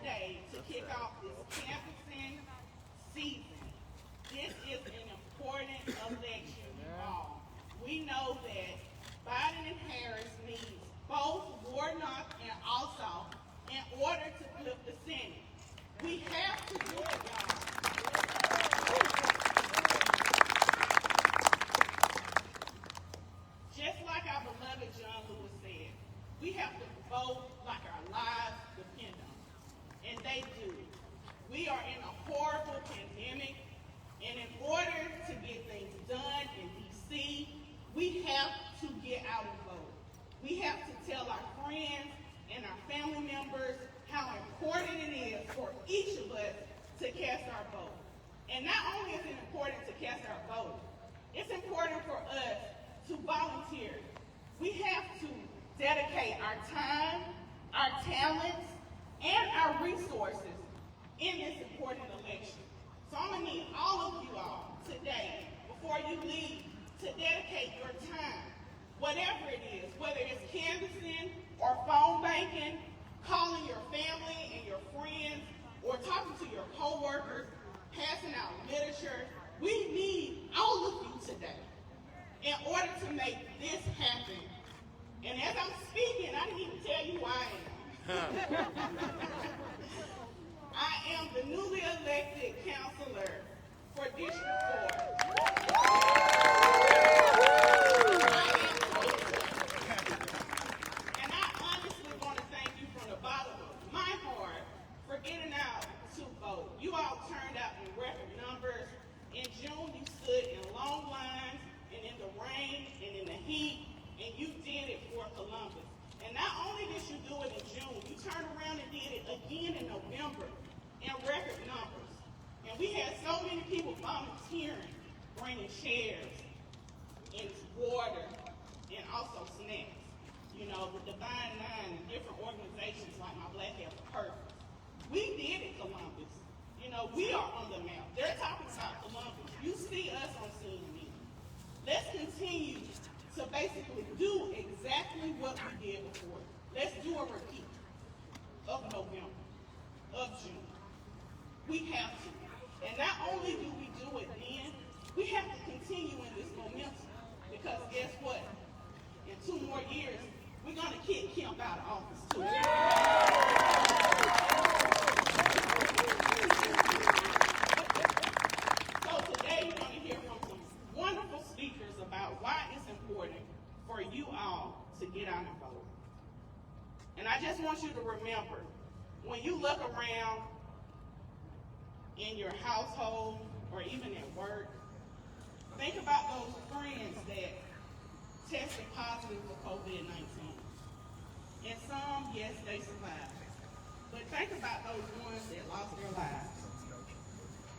today to kick off this canvassing season. This is an important election, you all. We know that Biden and Harris needs both Warnock and Ossoff in order to flip the Senate. We have to do it, y'all. Just like our beloved John Lewis said, we have to vote like our lives depend on it. And they do. We are in a horrible pandemic, and in order to get things done in D.C., we have to get out and vote. We have to tell our friends and our family members how important it is for each of us to cast our vote. And not only is it important to cast our vote, it's important for us to volunteer. We have to dedicate our time, our talents, and our resources in this important election. So I'm going to need all of you all today, before you leave, to dedicate your time, whatever it is, whether it's canvassing or phone banking, calling your family and your friends, or talking to your coworkers, passing out literature. We need all of you today in order to make this happen. And as I'm speaking, I didn't even tell you who I am. I am the newly elected counselor for District 4. And I honestly want to thank you from the bottom of my heart for getting out to vote. You all turned out in record numbers. In June, you stood in long lines and in the rain and in the heat, and you did it for Columbus. And not only did you do it in June, you turned around and did it again in November in record numbers. And we had so many people volunteering, bringing chairs and water and also snacks. You know, the Divine Nine and different organizations like My Black Has a Purpose. We did it, Columbus. You know, we are on the map. They're talking about Columbus. You see us on scene media. Let's continue to basically do exactly what we did before. Let's do a repeat of November, of June. We have to. And not only do we do it then, we have to continue in this momentum. Because guess what? In 2 more years, we're going to kick Kemp out of office too. So today you're going to hear from some wonderful speakers about why it's important for you all to get out and vote. And I just want you to remember, when you look around in your household or even at work, think about those friends that tested positive for COVID-19. And some, yes, they survived. But think about those ones that lost their lives.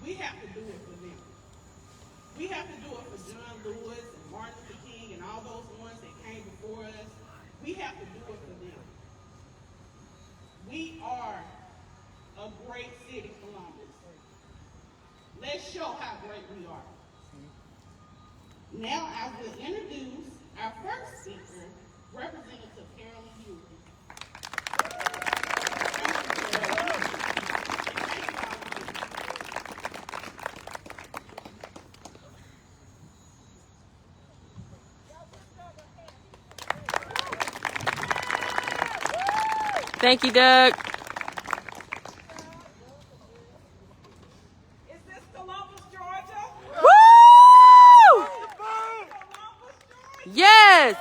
We have to do it for them. We have to do it for John Lewis and Martin Luther King and all those ones that came before us. We have to do it for them. We are a great city, Columbus. Let's show how great we are. Now I will introduce our first speaker, Representative Carolyn Hughes. Thank you, Doug. Is this Columbus, Georgia? Woo! Columbus, Georgia? Yes!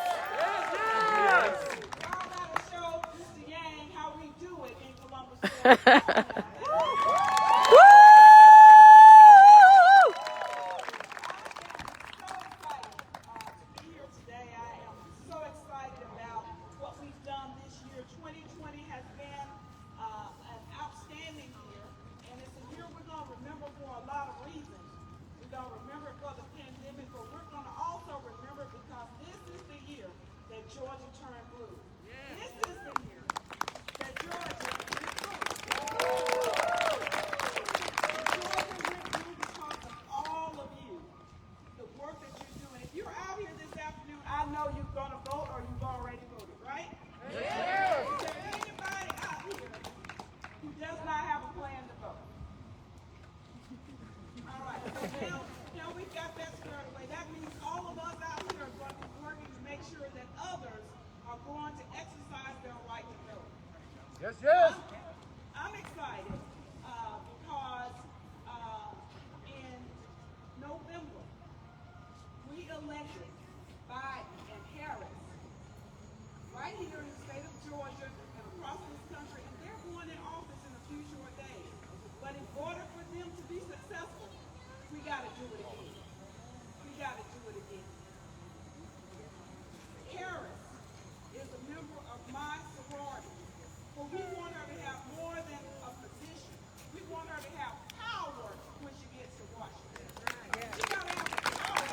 Y'all gotta show Mr. Yang how we do it in Columbus, Georgia. Georgia turned blue. This is the year that Georgia is blue. Georgia went blue because of all of you, the work that you're doing. If you're out here this afternoon, I know you're going to vote or you've already voted, right? Is there anybody out here who does not elected Biden and Harris right here in the state of Georgia and across this country, and they're going in office in a few short days. But in order for them to be successful, we got to do it again. We got to do it again. Harris is a member of my sorority, but we want her to have more than a position. We want her to have power when she gets to Washington. She got to have power.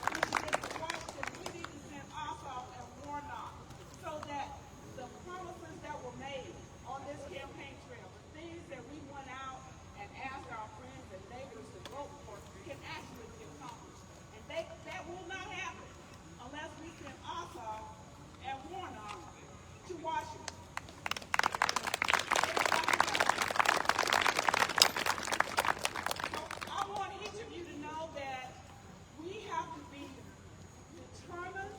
When she gets to Washington, we need to send Ossoff and Warnock so that the promises that were made on this campaign trail, the things that we went out and asked our friends and neighbors to vote for, can actually be accomplished. And that will not happen unless we send Ossoff and Warnock to Washington. I want each of you to know that we have to be determined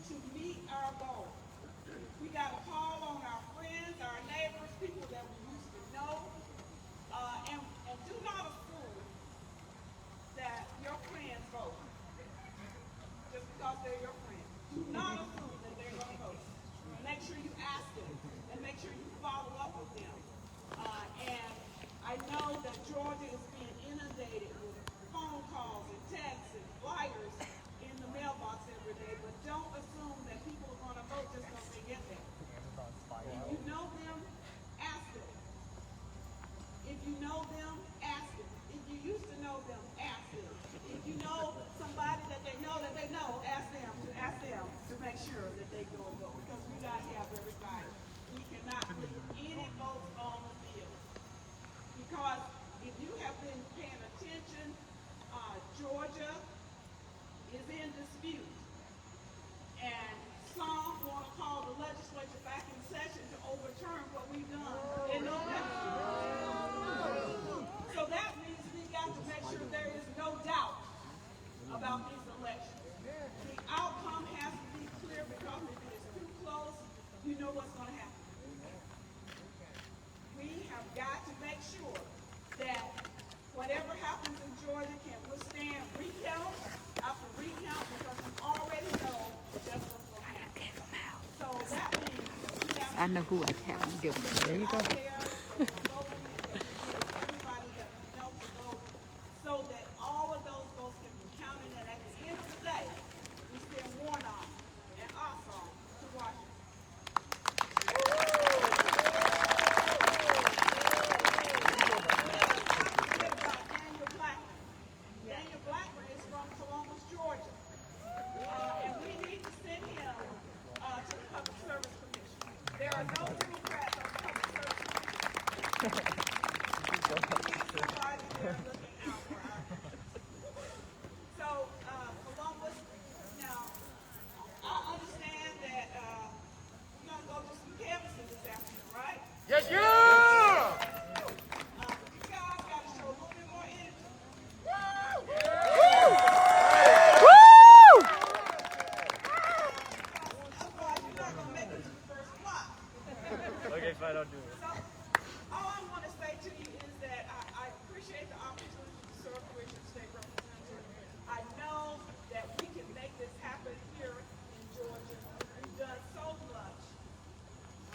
to meet our goal. We got to call on our friends, our neighbors, people that we used to know, and do not assume that your friends vote just because they're your friends. Do not assume that they're going to vote. Make sure you ask them, and make sure you follow up with them. And I know that Georgia is being inundated with phone calls and texts and flyers in the mailbox every day, but don't assume that people are going to vote just because they get there. If you know them, ask them. If you know them, ask them. If you used to know them, ask them. If you know somebody that they know, ask them to make sure that they go and vote, because we got to have everybody. We cannot leave any votes on the field. Because if you have been paying attention, Georgia is in dispute. And some want to call the legislature back in session to overturn what we've done in November. So that means we got to make sure there is no doubt about these elections. The outcome has to be clear, because if it is too close, you know what's going to happen. We have got to make sure that whatever happens in Georgia can withstand recount after recount, because we already know that's what's going to happen. So that means we have to I know who I can give them. There you go. everybody that we know to vote, so that all of those votes can be counted, and at the end of the day, we send Warnock and Ossoff to Washington. Daniel Blackman is from Columbus, Georgia, and we need to send him to the Public Service Commission. There are no Democrats on the Public Service Commission. We need somebody there looking out for our interests. So, Columbus, now, I understand that we're going to go do some canvassing this afternoon, right? Yes, yeah! You guys got to show a little bit more energy. Otherwise, you're not going to make it to the first block. Okay, fine, I'll do it. So, all I want to say to you is that I appreciate the opportunity to serve you as your state representative. I know that we can make this happen here in Georgia. We've done so much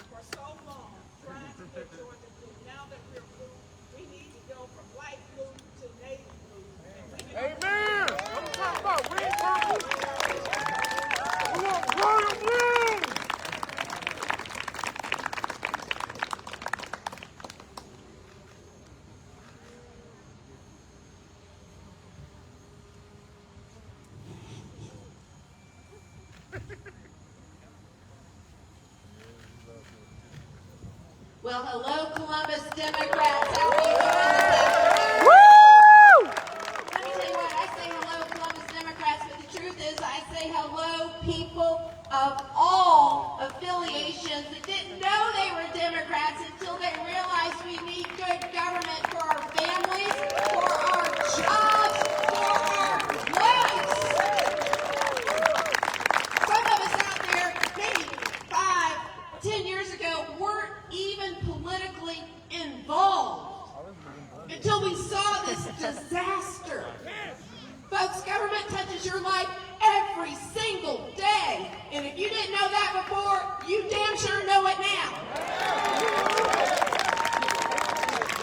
for so long trying to get Georgia blue. Now that we're blue, we need to go from light blue to navy blue. And we can Amen! I'm talking about red purple. We want royal blue! Well, hello, Columbus Democrats. How are you doing? Woo! Let me tell you what, I say hello, Columbus Democrats, but the truth is I say hello, people of all affiliations that didn't know they were Democrats until they realized we need good government for our families, for our jobs, for our lives. Some of us out there, maybe 5, 10 years ago, weren't even politically involved. disaster. Folks, government touches your life every single day. And if you didn't know that before, you damn sure know it now.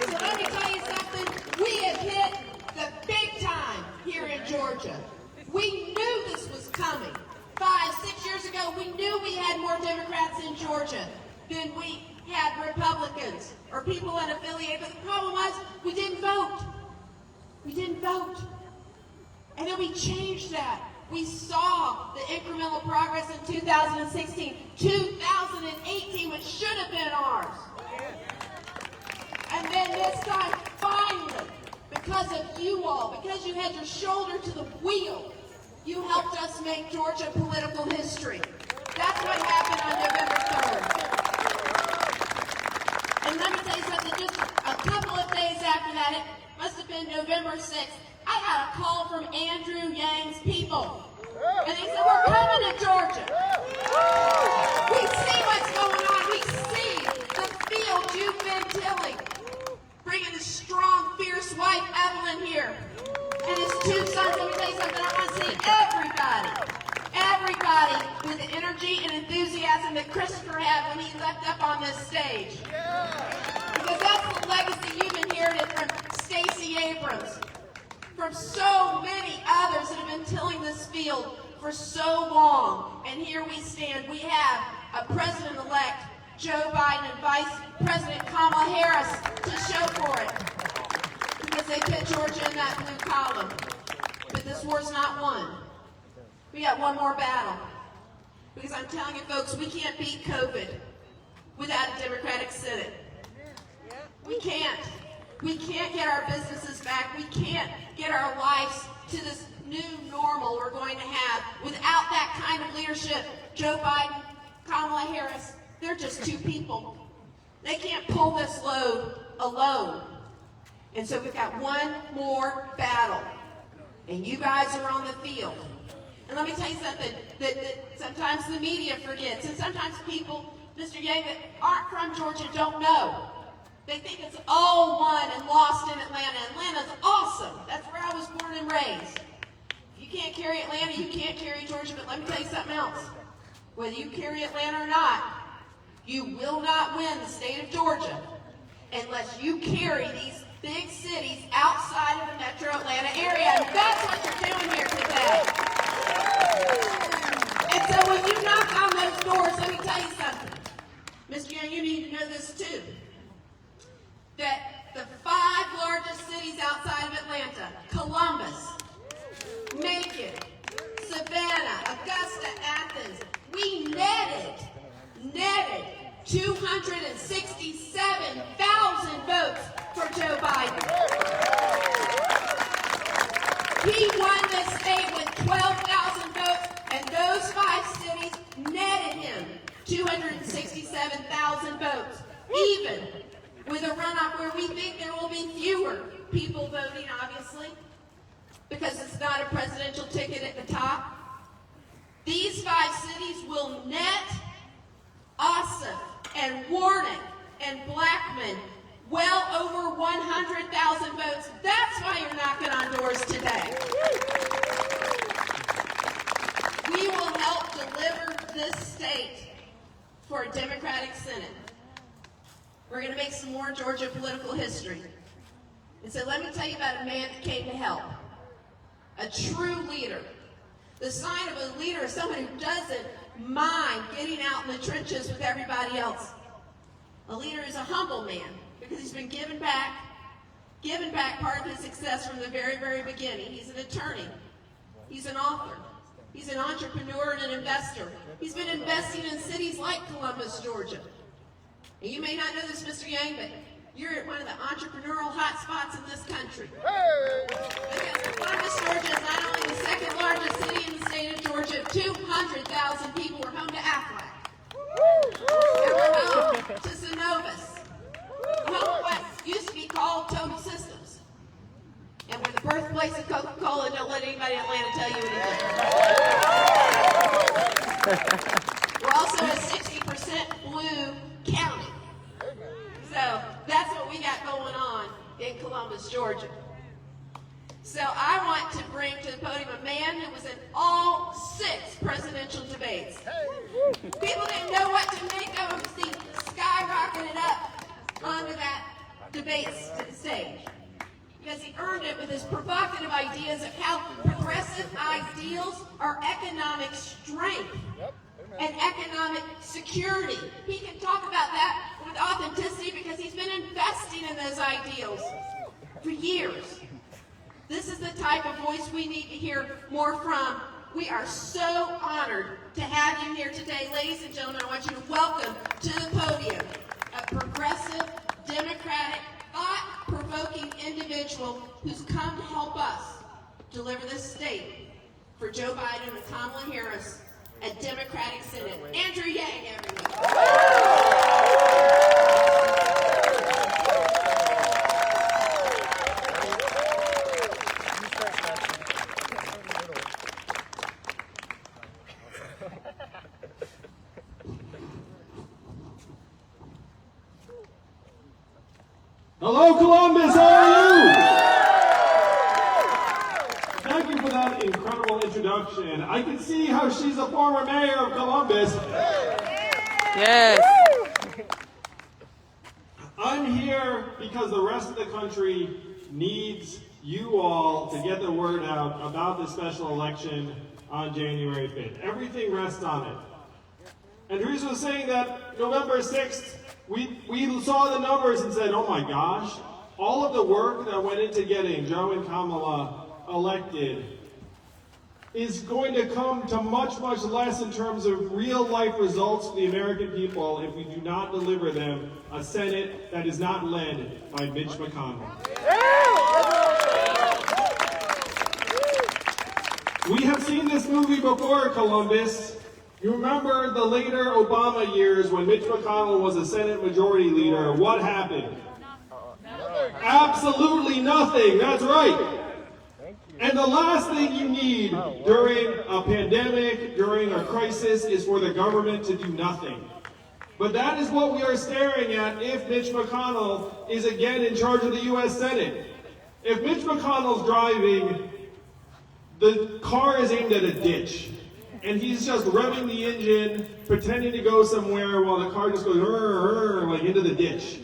So let me tell you something. We have hit the big time here in Georgia. We knew this was coming. 5, 6 years ago, we knew we had more Democrats in Georgia than we had Republicans or people unaffiliated. But the problem was we didn't vote. We didn't vote. And then we changed that. We saw the incremental progress in 2016, 2018, which should have been ours. And then this time, finally, because of you all, because you had your shoulder to the wheel, you helped us make Georgia political history. That's what happened on November 3rd. And let me tell you something, just a couple of days after that, it must have been November 6th, I had a call from Andrew Yang's people. And they said, we're coming to Georgia. We see what's going on. We see the field you've been tilling. Bringing his strong, fierce wife, Evelyn, here. And his 2 sons. Let me tell you something. I want to see everybody with the energy and enthusiasm that Christopher had when he left up on this stage. Because that's the legacy you've inherited from Stacey Abrams, from so many others that have been tilling this field for so long. And here we stand. We have a president-elect, Joe Biden, and Vice President Kamala Harris to show for it. Because they put Georgia in that blue column. But this war's not won. We got one more battle. Because I'm telling you folks, we can't beat COVID without a Democratic Senate. We can't. We can't get our businesses back. We can't get our lives to this new normal we're going to have without that kind of leadership. Joe Biden, Kamala Harris, they're just 2 people. They can't pull this load alone. And so we've got one more battle. And you guys are on the field. And let me tell you something that sometimes the media forgets. And sometimes people, Mr. Yang, that aren't from Georgia don't know. They think it's all won and lost in Atlanta. Atlanta's awesome. That's where I was born and raised. If you can't carry Atlanta, you can't carry Georgia. But let me tell you something else. Whether you carry Atlanta or not, you will not win the state of Georgia unless you carry these big cities outside of the metro Atlanta area. And that's what you're doing here today. And so when you knock on those doors, let me tell you something. Mr. Young, you need to know this too. That the 5 largest cities outside of Atlanta, Columbus, Macon, Savannah, Augusta, Athens, we netted 267,000 votes for Joe Biden. He won this state with 12,000 votes, and those 5 cities netted him 267,000 votes, even with a runoff where we think there will be fewer people voting, obviously, because it's not a presidential ticket at the top. These 5 cities will net Ossoff and Warnock and Blackman well over 100,000 votes. That's why you're knocking on doors today. We will help deliver this state for a Democratic Senate. We're going to make some more Georgia political history. And so let me tell you about a man that came to help. A true leader. The sign of a leader is someone who doesn't mind getting out in the trenches with everybody else. A leader is a humble man because he's been given back part of his success from the very, very beginning. He's an attorney. He's an author. He's an entrepreneur and an investor. He's been investing in cities like Columbus, Georgia. And you may not know this, Mr. Yang, but you're at one of the entrepreneurial hot spots in this country. Because Columbus, Georgia is not only the 2nd largest city in the state of Georgia, 200,000 people were home to Aflac. They were home to Synovus. Home to what used to be called Total Systems. And we're the birthplace of Coca-Cola. Don't let anybody in Atlanta tell you anything. We're also a 60% blue county. So that's what we got going on in Columbus, Georgia. So I want to bring to the podium a man who was in all 6 presidential debates. People didn't know what to make of him. See, skyrocketed up onto that debate stage because he earned it with his provocative ideas of how progressive ideals are economic strength and economic security. He can talk about that with authenticity because he's been investing in those ideals for years. This is the type of voice we need to hear more from. We are so honored to have you here today. Ladies and gentlemen, I want you to welcome to the podium a progressive, democratic, thought-provoking individual who's come to help us deliver this state for Joe Biden and Kamala Harris, a Democratic Senate. Andrew Yang, everyone. Hello, Columbus, how are you? Thank you for that incredible introduction. I can see how she's a former mayor of Columbus. Yes. I'm here because the rest of the country needs you all to get the word out about the special election on January 5th. Everything rests on it. And Teresa was saying that November 6th, we saw the numbers and said, oh my gosh, all of the work that went into getting Joe and Kamala elected is going to come to much, much less in terms of real life results for the American people if we do not deliver them a Senate that is not led by Mitch McConnell. We have seen this movie before, Columbus. You remember the later Obama years when Mitch McConnell was a Senate Majority Leader. What happened? Absolutely nothing. That's right. And the last thing you need during a pandemic, during a crisis, is for the government to do nothing. But that is what we are staring at if Mitch McConnell is again in charge of the U.S. Senate. If Mitch McConnell's driving, the car is aimed at a ditch. And he's just revving the engine, pretending to go somewhere while the car just goes like into the ditch.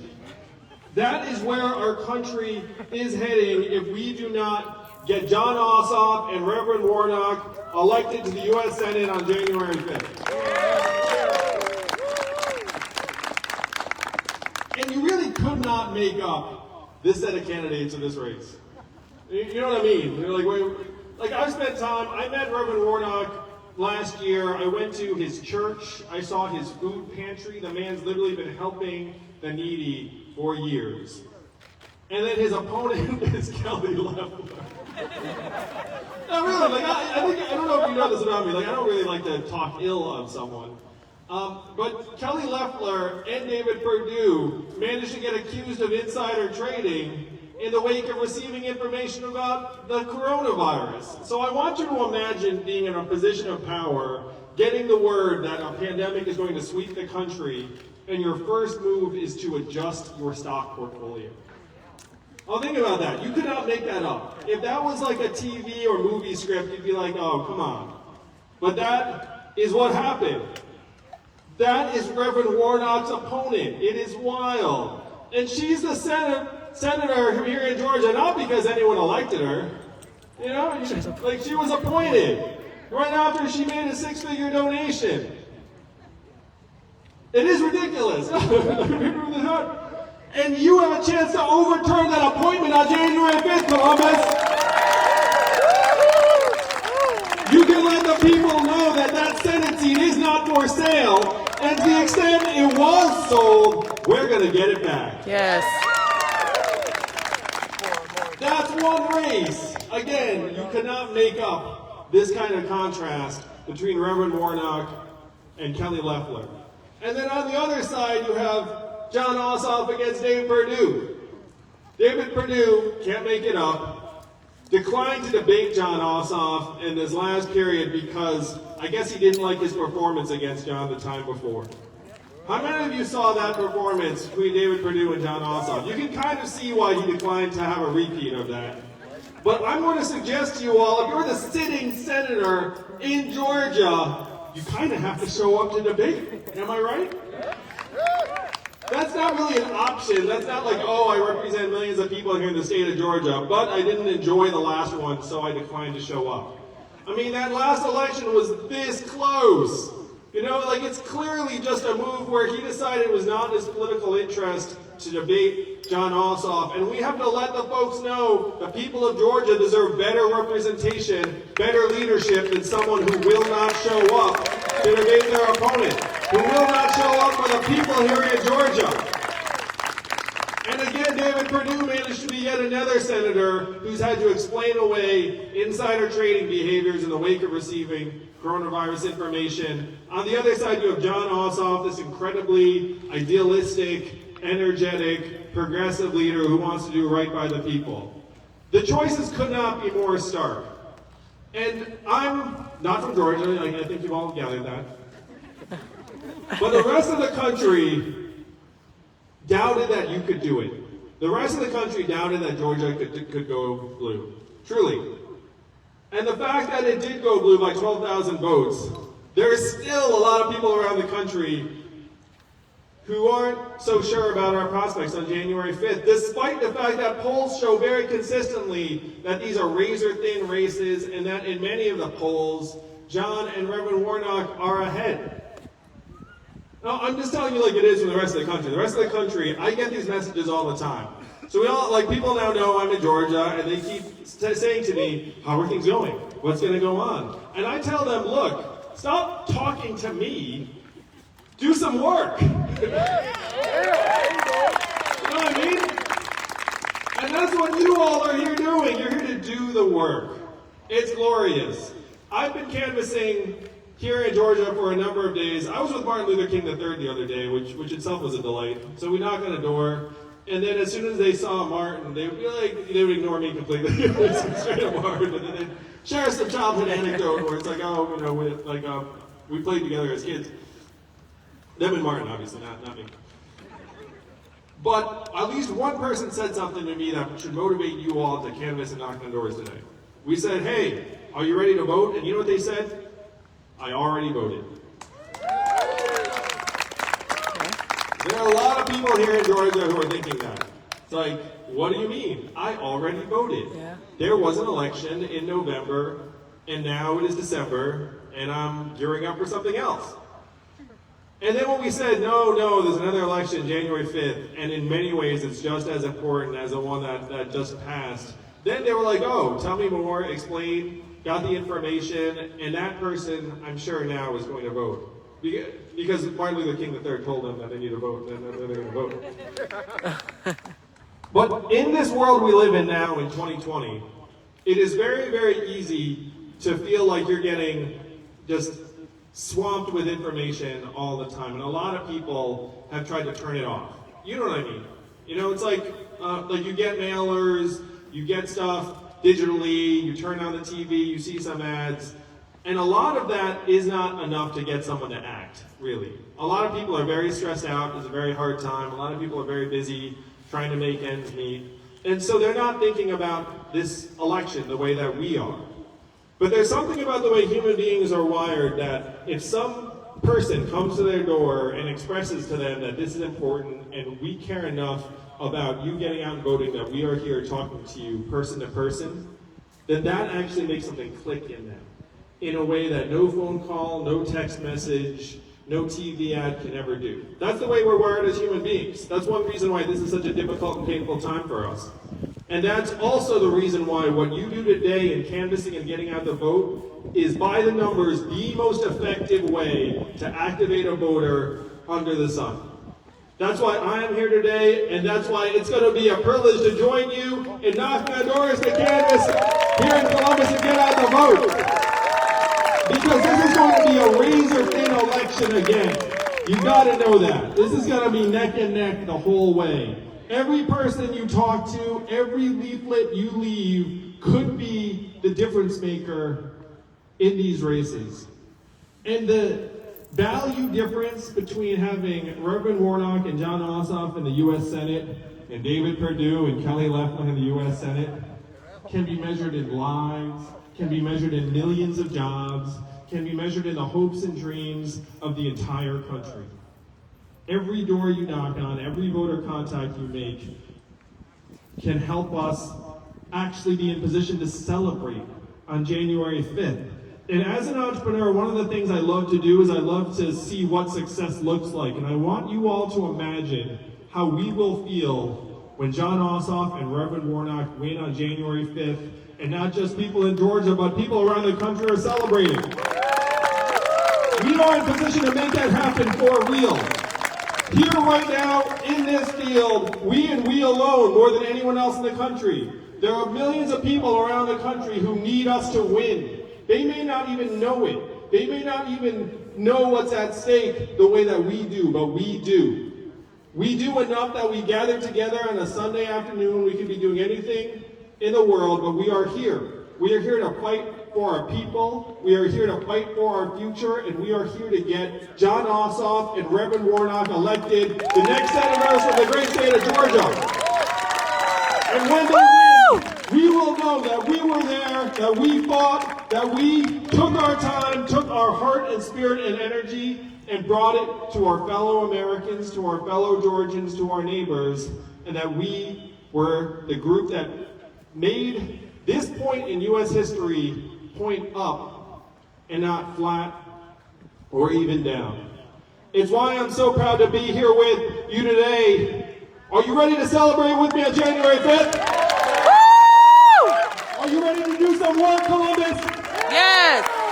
That is where our country is heading if we do not get John Ossoff and Reverend Warnock elected to the U.S. Senate on January 5th. And you really could not make up this set of candidates in this race. You know what I mean? You're like I've spent time, I met Reverend Warnock last year. I went to his church. I saw his food pantry. The man's literally been helping the needy for years. And then his opponent is Kelly Loeffler. No, really, I don't know if you know this about me. I don't really like to talk ill of someone. But Kelly Loeffler and David Perdue managed to get accused of insider trading in the wake of receiving information about the coronavirus. So I want you to imagine being in a position of power, getting the word that a pandemic is going to sweep the country, and your first move is to adjust your stock portfolio. Oh, think about that. You could not make that up. If that was like a TV or movie script, you'd be like, oh, come on. But that is what happened. That is Reverend Warnock's opponent. It is wild. And she's the senator here in Georgia, not because anyone elected her. You know, she was appointed right after she made a 6-figure donation. It is ridiculous. And you have a chance to overturn that appointment on January 5th, Columbus. You can let the people know that that Senate seat is not for sale, and to the extent it was sold, we're going to get it back. Yes. That's one race. Again, you cannot make up this kind of contrast between Reverend Warnock and Kelly Loeffler. And then on the other side, you have John Ossoff against David Perdue. David Perdue, can't make it up, declined to debate John Ossoff in this last period because I guess he didn't like his performance against John the time before. How many of you saw that performance between David Perdue and John Ossoff? You can kind of see why he declined to have a repeat of that. But I'm going to suggest to you all, if you're the sitting senator in Georgia, you kind of have to show up to debate. Am I right? That's not really an option. That's not like, oh, I represent millions of people here in the state of Georgia, but I didn't enjoy the last one, so I declined to show up. I mean, that last election was this close. You know, like, it's clearly just a move where he decided it was not in his political interest to debate John Ossoff, and we have to let the folks know the people of Georgia deserve better representation, better leadership than someone who will not show up to debate their opponent, who will not show up for the people here in Georgia. And again, David Perdue managed to be yet another senator who's had to explain away insider trading behaviors in the wake of receiving coronavirus information. On the other side, you have John Ossoff, this incredibly idealistic, energetic, progressive leader who wants to do right by the people. The choices could not be more stark. And I'm not from Georgia, I think you've all gathered that. But the rest of the country doubted that you could do it. The rest of the country doubted that Georgia could go blue. Truly. And the fact that it did go blue by 12,000 votes, there's still a lot of people around the country who aren't so sure about our prospects on January 5th, despite the fact that polls show very consistently that these are razor-thin races and that in many of the polls, John and Reverend Warnock are ahead. Now, I'm just telling you like it is from the rest of the country. The rest of the country, I get these messages all the time. So we all, like, people now know I'm in Georgia, and they keep saying to me, how are things going? What's going to go on? And I tell them, look, stop talking to me. Do some work. You know what I mean? And that's what you all are here doing. You're here to do the work. It's glorious. I've been canvassing here in Georgia for a number of days. I was with Martin Luther King III the other day, which itself was a delight. So we knock on the door, and then as soon as they saw Martin, they would be like, they would ignore me completely. Straight up Martin, and then they'd share some childhood anecdote where it's like, oh, you know, we played together as kids. Them and Martin, obviously, not me. But at least one person said something to me that should motivate you all to canvass and knock on doors today. We said, hey, are you ready to vote? And you know what they said? I already voted. There are a lot of people here in Georgia who are thinking that. It's like, what do you mean? I already voted. Yeah. There was an election in November, and now it is December, and I'm gearing up for something else. And then when we said, no, there's another election January 5th, and in many ways it's just as important as the one that just passed, then they were like, oh, tell me more, explain, got the information, and that person, I'm sure now, is going to vote. Because Martin Luther King III told them that they need to vote, and they're going to vote. But in this world we live in now in 2020, it is very, very easy to feel like you're getting just swamped with information all the time, and a lot of people have tried to turn it off. You know what I mean? You know, it's like you get mailers, you get stuff digitally, you turn on the TV, you see some ads, and a lot of that is not enough to get someone to act, really. A lot of people are very stressed out, it's a very hard time, a lot of people are very busy trying to make ends meet, and so they're not thinking about this election the way that we are. But there's something about the way human beings are wired that if some person comes to their door and expresses to them that this is important and we care enough about you getting out and voting that we are here talking to you person to person, then that actually makes something click in them in a way that no phone call, no text message, no TV ad can ever do. That's the way we're wired as human beings. That's one reason why this is such a difficult and painful time for us. And that's also the reason why what you do today in canvassing and getting out the vote is, by the numbers, the most effective way to activate a voter under the sun. That's why I am here today, and that's why it's going to be a privilege to join you in knocking on doors to canvass here in Columbus and get out the vote. Because this is going to be a razor-thin election again. You got to know that. This is going to be neck and neck the whole way. Every person you talk to, every leaflet you leave could be the difference maker in these races. And the value difference between having Reverend Warnock and John Ossoff in the U.S. Senate and David Perdue and Kelly Leffler in the U.S. Senate can be measured in lives, can be measured in millions of jobs, can be measured in the hopes and dreams of the entire country. Every door you knock on, every voter contact you make can help us actually be in position to celebrate on January 5th. And as an entrepreneur, one of the things I love to do is I love to see what success looks like. And I want you all to imagine how we will feel when John Ossoff and Reverend Warnock win on January 5th, and not just people in Georgia, but people around the country are celebrating. We are in position to make that happen for real. Here right now, in this field, we and we alone, more than anyone else in the country, there are millions of people around the country who need us to win. They may not even know it. They may not even know what's at stake the way that we do, but we do. We do enough that we gather together on a Sunday afternoon. We could be doing anything in the world, but we are here. We are here to fight for our people. We are here to fight for our future, and we are here to get John Ossoff and Reverend Warnock elected the next senators from the great state of Georgia. And when they win, we will know that we were there, that we fought, that we took our time, took our heart and spirit and energy, and brought it to our fellow Americans, to our fellow Georgians, to our neighbors, and that we were the group that made this point in U.S. history point up and not flat or even down. It's why I'm so proud to be here with you today. Are you ready to celebrate with me on January 5th? Are you ready to do some work, Columbus? Yes.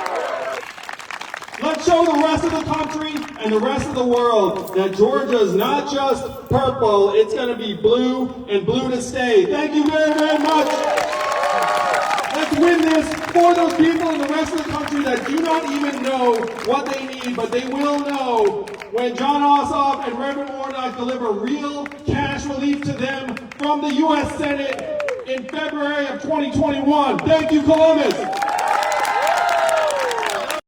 Let's show the rest of the country and the rest of the world that Georgia is not just purple, it's going to be blue and blue to stay. Thank you very, very much. Let's win this for those people in the rest of the country that do not even know what they need, but they will know when John Ossoff and Reverend Warnock deliver real cash relief to them from the U.S. Senate in February of 2021. Thank you, Columbus.